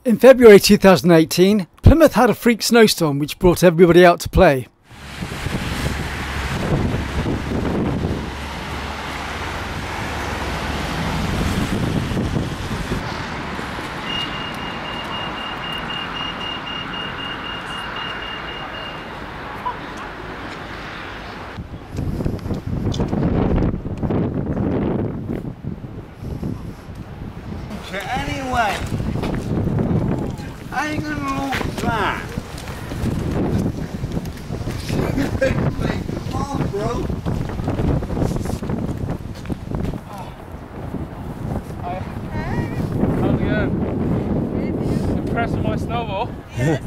In February 2018, Plymouth had a freak snowstorm which brought everybody out to play. Anyway, I ain't gonna lose that. Come on, bro. How's it going? Impressed with my snowball? Yes.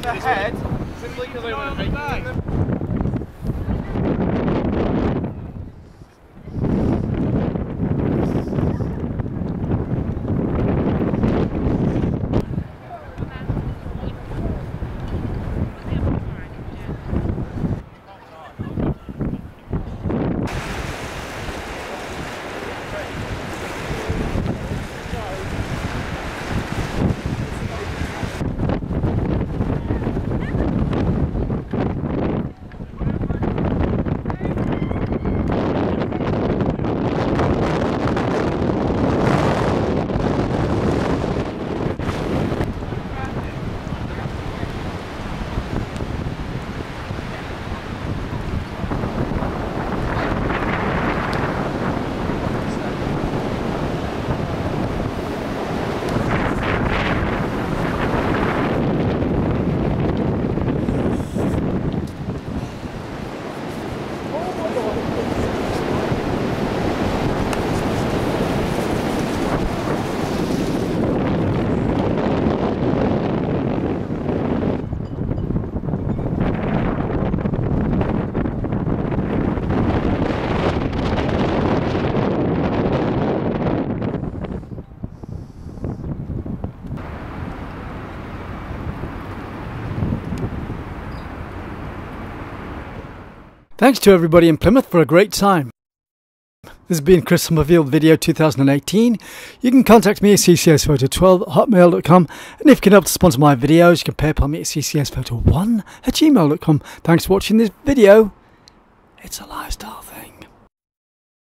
The head, simply because I want to make them. Thanks to everybody in Plymouth for a great time. This has been Chris Summerfield Video 2018. You can contact me at ccsphoto12@hotmail.com, and if you can help to sponsor my videos, you can PayPal me at ccsPhoto1@gmail.com. Thanks for watching this video. It's a lifestyle.